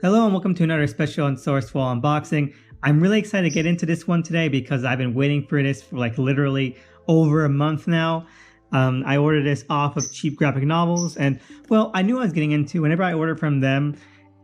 Hello and welcome to another special Unsourced Wall unboxing. I'm really excited to get into this one today because I've been waiting for this for like literally over a month now. I ordered this off of Cheap Graphic Novels, and well, I knew I was getting into. Whenever I order from them,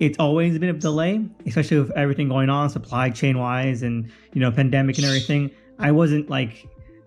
it's always a bit of a delay, especially with everything going on supply chain wise and pandemic and everything. I wasn't like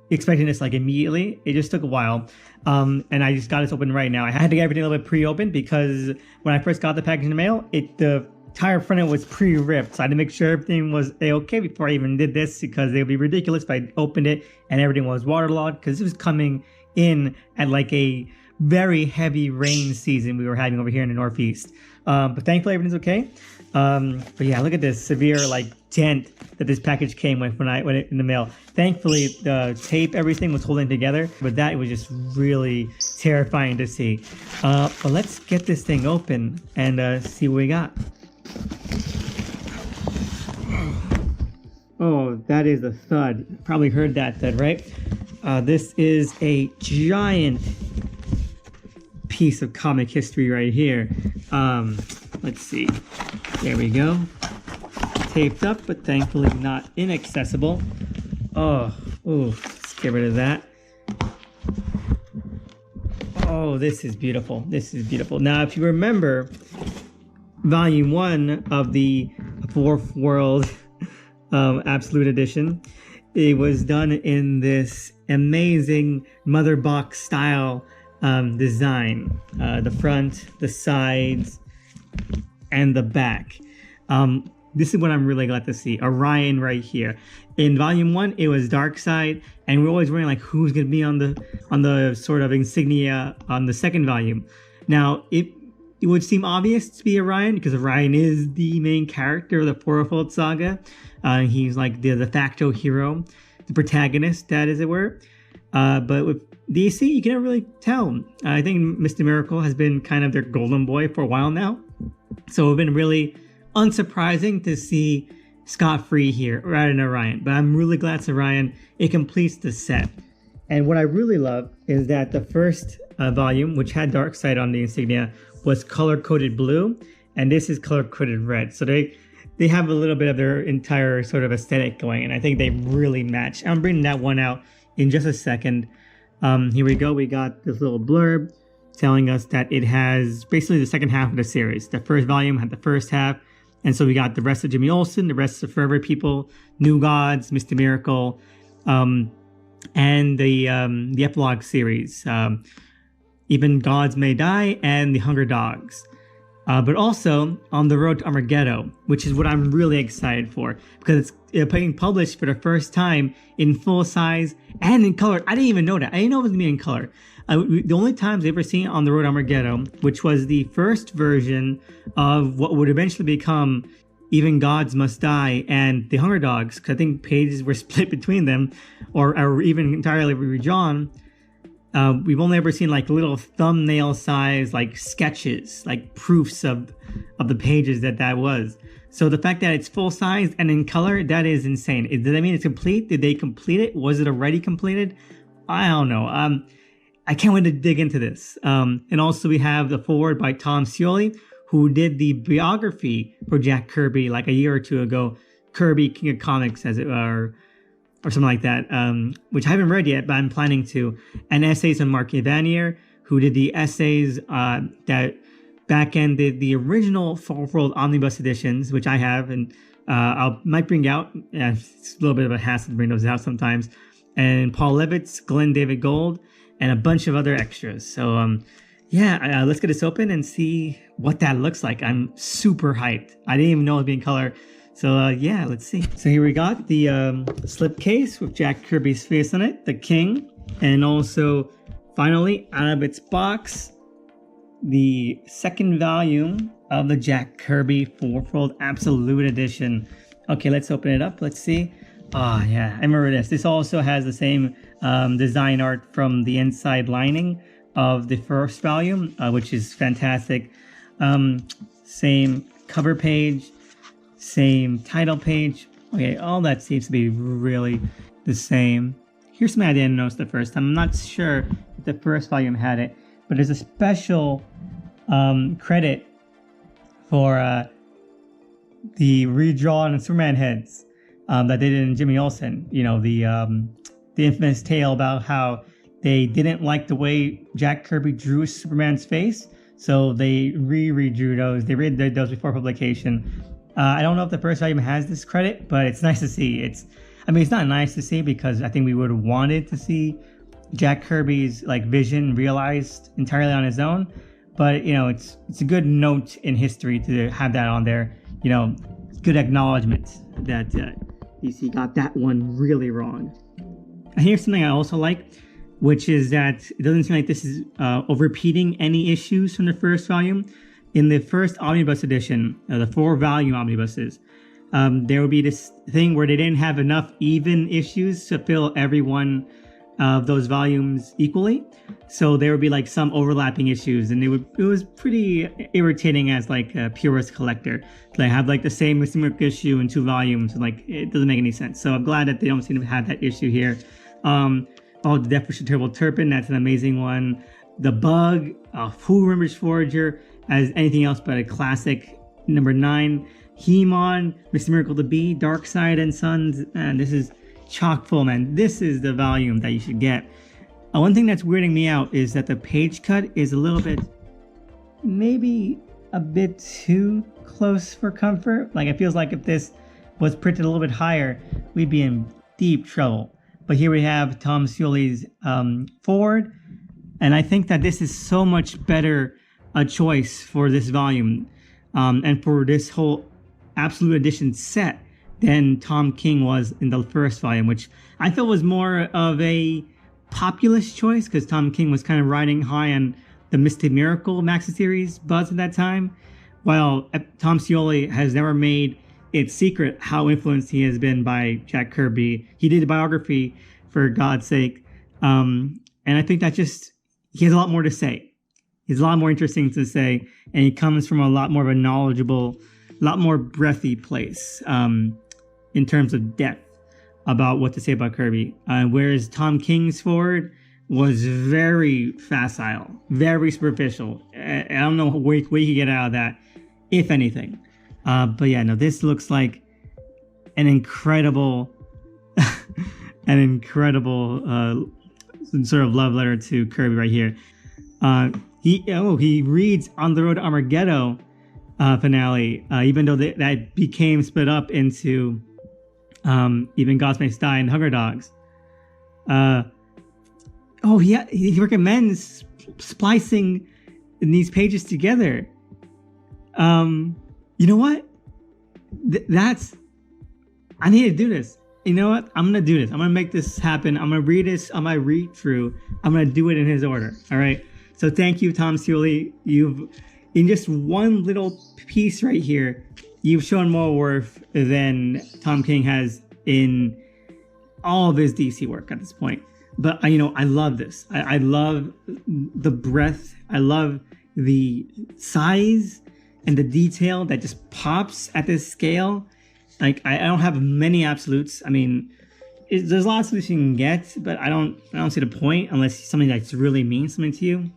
expecting this like immediately. It just took a while. And I just got this open right now. I had to get everything a little bit pre-opened because when I first got the package in the mail, the entire front end was pre-ripped. So I had to make sure everything was okay before I even did this, because it would be ridiculous if I opened it and everything was waterlogged, because it was coming in at like a very heavy rain season we were having over here in the Northeast. But thankfully everything's okay. But yeah, look at this severe like dent that this package came with when it in the mail. Thankfully the tape, everything was holding together, but that was just really terrifying to see. But let's get this thing open and see what we got. Oh, that is a thud. Probably heard that thud, right? This is a giant piece of comic history right here. Let's see. There we go. Taped up, but thankfully not inaccessible. Oh, let's get rid of that. Oh, this is beautiful. This is beautiful. Now, if you remember, Volume 1 of the Fourth World Absolute Edition, it was done in this amazing mother box style design. The front, the sides, and the back. This is what I'm really glad to see. Orion right here. In Volume 1, it was Darkseid, and we're always wondering like who's going to be on the sort of insignia on the second volume. Now, it would seem obvious to be Orion, because Orion is the main character of the Fourfold Saga. He's like the de facto hero, the protagonist, that as it were. But with DC, you can't really tell. I think Mr. Miracle has been kind of their golden boy for a while now. So it's been really unsurprising to see scot-free here, right in Orion. But I'm really glad it's Orion. It completes the set. And what I really love is that the first volume, which had Darkseid on the insignia, was color-coded blue, and this is color-coded red. So they have a little bit of their entire sort of aesthetic going, and I think they really match. I'm bringing that one out in just a second. Here we go. We got this little blurb telling us that it has basically the second half of the series. The first volume had the first half, and so we got the rest of Jimmy Olsen, the rest of Forever People, New Gods, Mr. Miracle, and the epilogue series, Even Gods May Die, and The Hunger Dogs. But also On the Road to Armageddon, which is what I'm really excited for, because it's being published for the first time in full size and in color. I didn't even know that. I didn't know it was going to be in color. The only times I've ever seen On the Road to Armageddon, which was the first version of what would eventually become Even Gods Must Die and The Hunger Dogs, because I think pages were split between them, or even entirely redrawn. We've only ever seen like little thumbnail size like sketches, like proofs of the pages that was. So the fact that it's full size and in color, that is insane. Does that mean it's complete? Did they complete it? Was it already completed? I don't know. I can't wait to dig into this. And also we have the foreword by Tom Scioli, who did the biography for Jack Kirby like a year or two ago. Kirby, King of Comics, as it were, or something like that, which I haven't read yet, but I'm planning to. And essays on Mark Evanier, who did the essays that back-ended the original Fourth World Omnibus editions, which I have, and might bring out. It's a little bit of a hassle to bring those out sometimes. And Paul Levitz, Glenn David Gold, and a bunch of other extras. So yeah, let's get this open and see what that looks like. I'm super hyped. I didn't even know it would be in color. So yeah, let's see. So here we got the slipcase with Jack Kirby's face on it, the King, and also finally out of its box, the second volume of the Jack Kirby Fourth World Absolute Edition. Okay, let's open it up. Let's see. Oh yeah, I remember this. This also has the same design art from the inside lining of the first volume, which is fantastic. Same cover page. Same title page. Okay, all that seems to be really the same. Here's something I didn't notice the first time. I'm not sure if the first volume had it, but there's a special credit for the redrawn Superman heads that they did in Jimmy Olsen. You know, the infamous tale about how they didn't like the way Jack Kirby drew Superman's face, so they redrew those. They redid those before publication. I don't know if the first volume has this credit, but it's nice to see. It's not nice to see because I think we would have wanted to see Jack Kirby's like vision realized entirely on his own. But you know, it's a good note in history to have that on there. You know, good acknowledgement that DC got that one really wrong. And here's something I also like, which is that it doesn't seem like this is repeating any issues from the first volume. In the first omnibus edition, the 4-volume omnibuses, there would be this thing where they didn't have enough even issues to fill every one of those volumes equally. So there would be like some overlapping issues, and it was pretty irritating as like a purist collector to have like the same Mr. issue in 2 volumes, and like it doesn't make any sense. So I'm glad that they don't seem to have that issue here. The Death Wish of Terrible Turpin, that's an amazing one. The Bug, who remembers Forager as anything else but a classic. Number 9, He-Man, Mr. Miracle the Bee, Darkseid and Sons, and this is chock full, man. This is the volume that you should get. One thing that's weirding me out is that the page cut is a little bit, maybe a bit too close for comfort. Like it feels like if this was printed a little bit higher, we'd be in deep trouble. But here we have Tom Scioli's forward, and I think that this is so much better a choice for this volume and for this whole Absolute Edition set than Tom King was in the first volume, which I feel was more of a populist choice because Tom King was kind of riding high on the Mystic Miracle maxi series buzz at that time, while Tom Scioli has never made it secret how influenced he has been by Jack Kirby. He did a biography, for God's sake, and I think that just he has a lot more to say. He's a lot more interesting to say, and he comes from a lot more of a knowledgeable, a lot more breathy place in terms of depth about what to say about Kirby. Whereas Tom King's forward was very facile, very superficial. I don't know where you could get out of that, if anything. But yeah, no, this looks like an incredible, sort of love letter to Kirby right here. He reads On the Road to Armageddon finale, even though that became split up into Even Gods May Die and Hunger Dogs. He recommends splicing these pages together. You know what? I need to do this. You know what? I'm going to do this. I'm going to make this happen. I'm going to read this on my read through. I'm going to do it in his order. All right. So thank you, Tom Scioli. In just one little piece right here, you've shown more worth than Tom King has in all of his DC work at this point. But, I love this. I love the breadth. I love the size and the detail that just pops at this scale. Like, I don't have many absolutes. I mean, there's lots of absolutes you can get, but I don't see the point unless something that's really means something to you.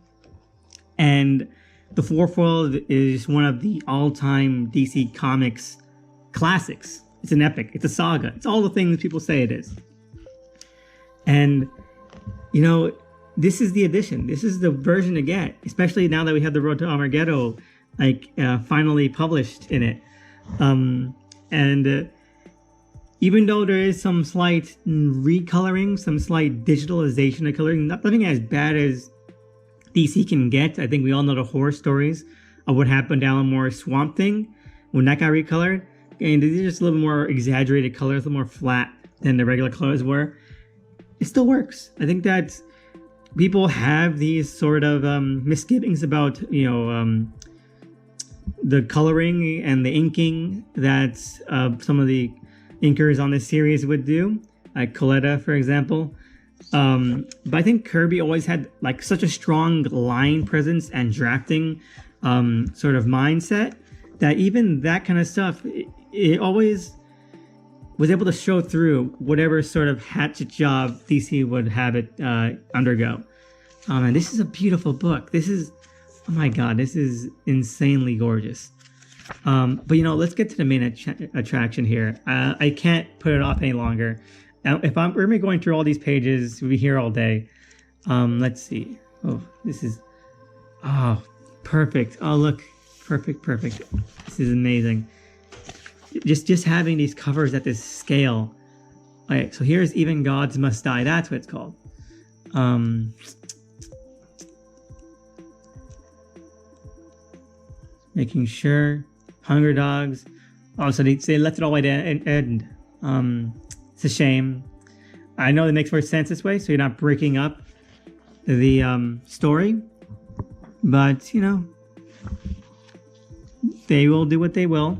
And the Fourth World is one of the all-time DC Comics classics. It's an epic. It's a saga. It's all the things people say it is. And, this is the edition. This is the version to get, especially now that we have the Road to Armageddon finally published in it. And even though there is some slight recoloring, some slight digitalization of coloring, nothing as bad as DC can get. I think we all know the horror stories of what happened to Alan Moore's Swamp Thing when that got recolored. And these are just a little more exaggerated colors, a little more flat than the regular colors were. It still works. I think that people have these sort of misgivings about, the coloring and the inking that some of the inkers on this series would do, like Coletta, for example. But I think Kirby always had like such a strong line presence and drafting sort of mindset that even that kind of stuff, it always was able to show through whatever sort of hatchet job DC would have it undergo. And this is a beautiful book. This is, oh my God, this is insanely gorgeous. But let's get to the main attraction here. I can't put it off any longer. Now, if we're gonna be going through all these pages, we'll be here all day. Let's see. Oh, this is perfect. Oh, look, perfect. This is amazing. Just having these covers at this scale. All right, so here's Even Gods Must Die. That's what it's called. Making sure. Hunger Dogs. Oh, so they left it all the way to end. It's a shame. I know that makes more sense this way, so you're not breaking up the story. But, they will do what they will.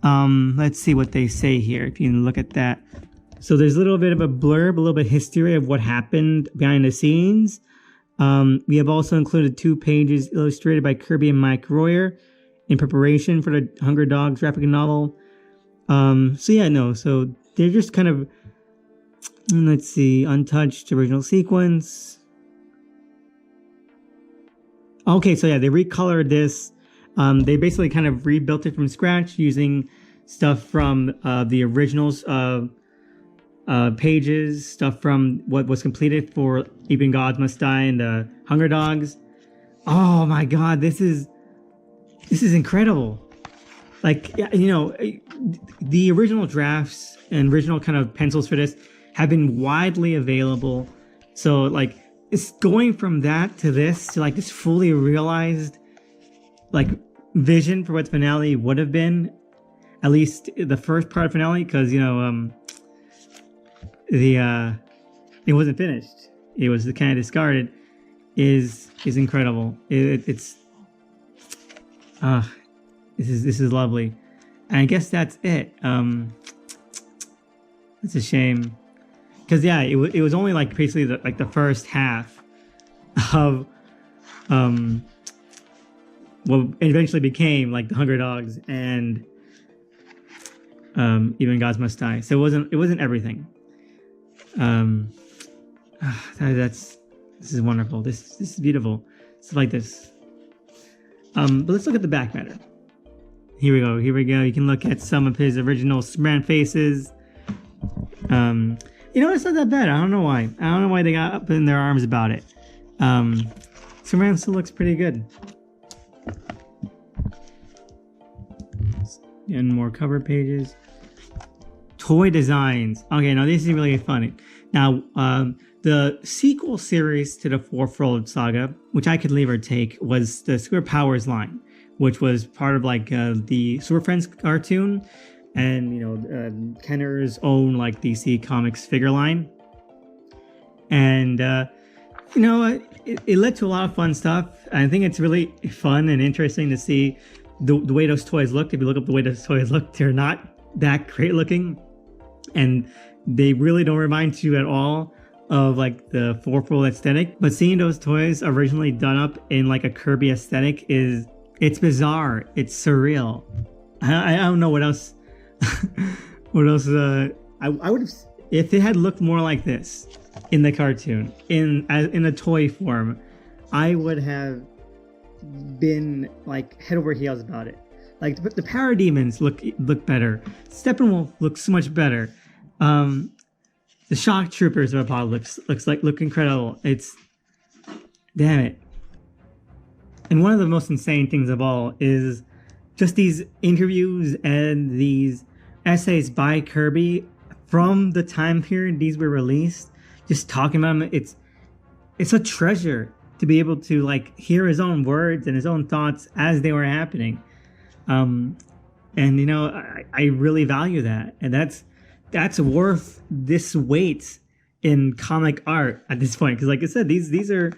Let's see what they say here, if you can look at that. So there's a little bit of a blurb, a little bit of history of what happened behind the scenes. We have also included 2 pages illustrated by Kirby and Mike Royer in preparation for the Hunger Dogs graphic novel. So they're just kind of, let's see, untouched original sequence. Okay, so yeah, they recolored this. They basically kind of rebuilt it from scratch using stuff from the originals pages, stuff from what was completed for Even Gods Must Die and the Hunger Dogs. Oh my God, this is incredible. Like, the original drafts and original kind of pencils for this have been widely available. So like, it's going from that to this to like this fully realized like vision for what the finale would have been, at least the first part of finale, because it wasn't finished. It was kind of discarded. Is incredible. This is lovely. And I guess that's it. It's a shame. Because it was only like basically the first half of what eventually became like the Hunger Dogs and Even Gods Must Die. So it wasn't everything. This is wonderful. This is beautiful. It's like this. But let's look at the back matter. Here we go. You can look at some of his original Superman faces. It's not that bad. I don't know why. I don't know why they got up in their arms about it. Superman still looks pretty good. And more cover pages. Toy designs. Okay, now this is really funny. Now, the sequel series to the Fourth World Saga, which I could leave or take, was the Superpowers line, which was part of like the Super Friends cartoon, and Kenner's own like DC Comics figure line. And it led to a lot of fun stuff. I think it's really fun and interesting to see the way those toys look. If you look up the way those toys look, they're not that great looking, and they really don't remind you at all of like the Fourth World aesthetic. But seeing those toys originally done up in like a Kirby aesthetic it's bizarre. It's surreal. I don't know what else. What else? I would have, if it had looked more like this in the cartoon, in a toy form, I would have been like head over heels about it. Like the Parademons look better. Steppenwolf looks so much better. The Shock Troopers of Apocalypse look incredible. It's, damn it. And one of the most insane things of all is just these interviews and these essays by Kirby from the time period these were released, just talking about them. It's a treasure to be able to like hear his own words and his own thoughts as they were happening. And I really value that. And that's worth this weight in comic art at this point. Because like I said, these are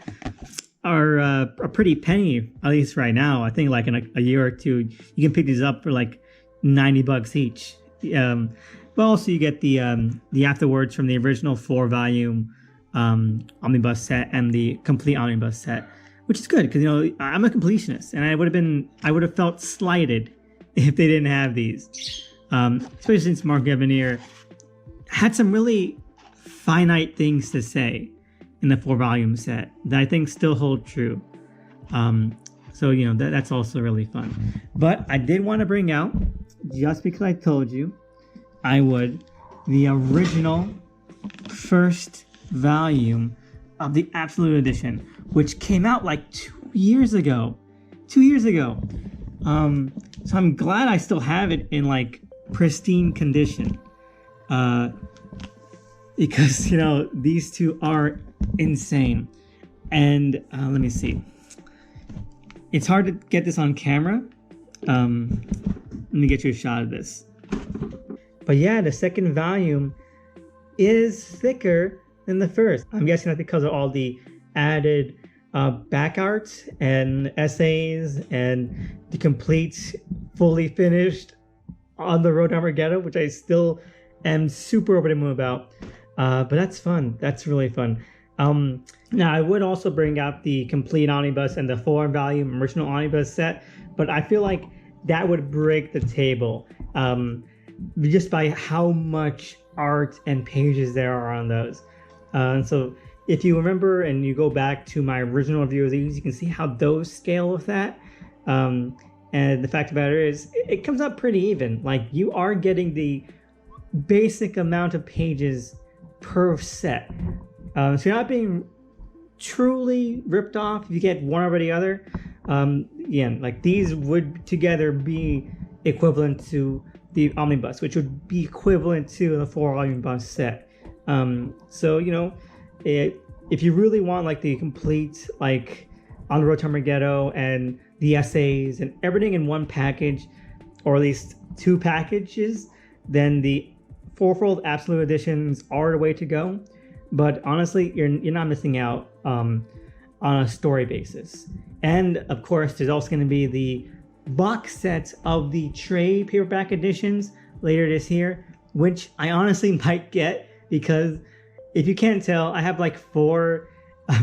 a pretty penny, at least right now. I think like in a year or two, you can pick these up for like $90 each. But also you get the afterwords from the original 4-volume omnibus set and the complete omnibus set, which is good because I'm a completionist and I would have felt slighted if they didn't have these, especially since Mark Evanier had some really finite things to say in the 4-volume set that I think still hold true. So, that's also really fun. But I did want to bring out, just because I told you I would, the original first volume of the Absolute Edition, which came out like 2 years ago. 2 years ago. So I'm glad I still have it in like pristine condition. Because, these two are insane. And let me see. It's hard to get this on camera. Let me get you a shot of this. But yeah, the second volume is thicker than the first. I'm guessing that's because of all the added back art and essays and the complete, fully finished On the Road to Armageddon, which I still am super over the moon about. But that's fun. That's really fun. Now, I would also bring out the complete omnibus and the 4-volume original omnibus set, but I feel like that would break the table just by how much art and pages there are on those. So if you remember and you go back to my original review of these, you can see how those scale with that. And the fact of the matter is, it comes up pretty even. Like, you are getting the basic amount of pages per set. So you're not being truly ripped off if you get one over the other. Again, like, these would together be equivalent to the omnibus, which would be equivalent to the 4-volume bus set. So, if you really want like the complete, like, On the Road to Armageddon and the essays and everything in one package, or at least 2 packages, then the 4-fold Absolute Editions are the way to go. But honestly, you're not missing out on a story basis. And of course, there's also going to be the box sets of the trade paperback editions later this year, which I honestly might get, because if you can't tell, I have like 4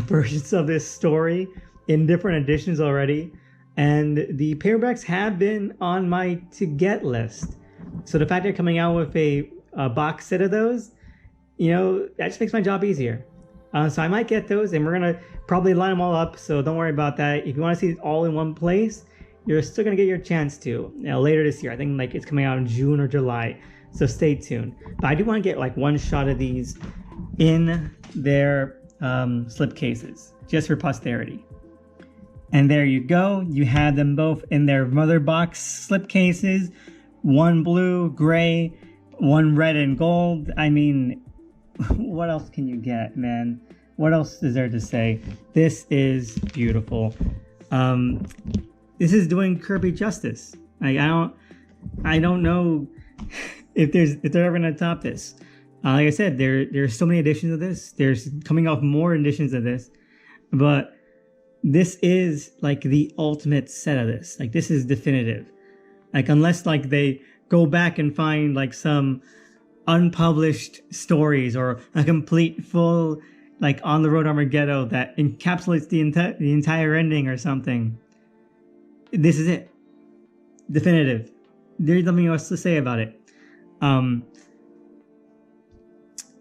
versions of this story in different editions already, and the paperbacks have been on my to-get list. So the fact they're coming out with a box set of those, that just makes my job easier. So I might get those, and we're going to probably line them all up, so don't worry about that. If you want to see it all in one place, you're still going to get your chance to later this year. I think like it's coming out in June or July, so stay tuned. But I do want to get like one shot of these in their slip cases, just for posterity. And there you go. You have them both in their mother box slip cases. One blue, gray, one red and gold. I mean, what else can you get, man? What else is there to say? This is beautiful. This is doing Kirby justice. Like, I don't know if they're ever gonna top this. Like I said, there's so many editions of this. There's coming off more editions of this, but this is like the ultimate set of this. Like, this is definitive. Like, unless like they go back and find like some unpublished stories or a complete full like On the Road to Armageddon that encapsulates the entire ending or something. This is it. Definitive. There's nothing else to say about it.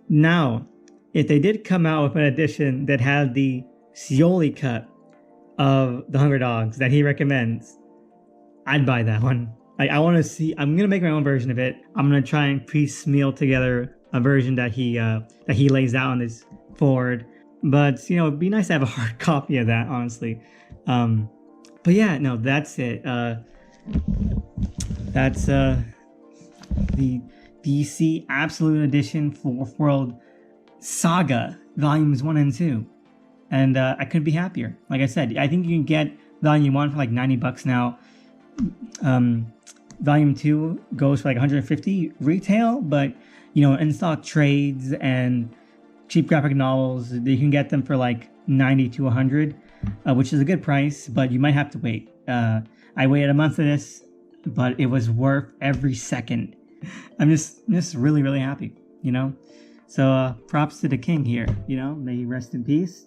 Now, if they did come out with an edition that had the Scioli cut of the Hunger Dogs that he recommends, I'd buy that one. I want to see. I'm gonna make my own version of it. I'm gonna try and piecemeal together a version that he lays out on his forward. But it'd be nice to have a hard copy of that, honestly. But yeah, no, that's it. That's the DC Absolute Edition 4th World Saga Volumes 1 and 2, and I couldn't be happier. Like I said, I think you can get Volume 1 for like $90 now. Volume 2 goes for like $150 retail, but in stock trades and cheap graphic novels, you can get them for like $90 to $100, which is a good price, but you might have to wait. I waited a month for this, but it was worth every second. I'm just really, really happy, So props to the king here, may he rest in peace.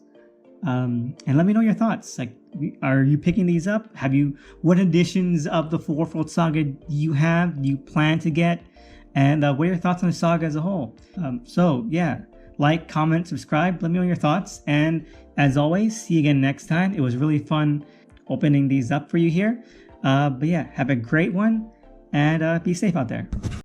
And let me know your thoughts. Like, are you picking these up? What editions of the 4th World Saga do you have? Do you plan to get? And what are your thoughts on the saga as a whole? So yeah, like, comment, subscribe. Let me know your thoughts. And as always, see you again next time. It was really fun opening these up for you here. But yeah, have a great one and be safe out there.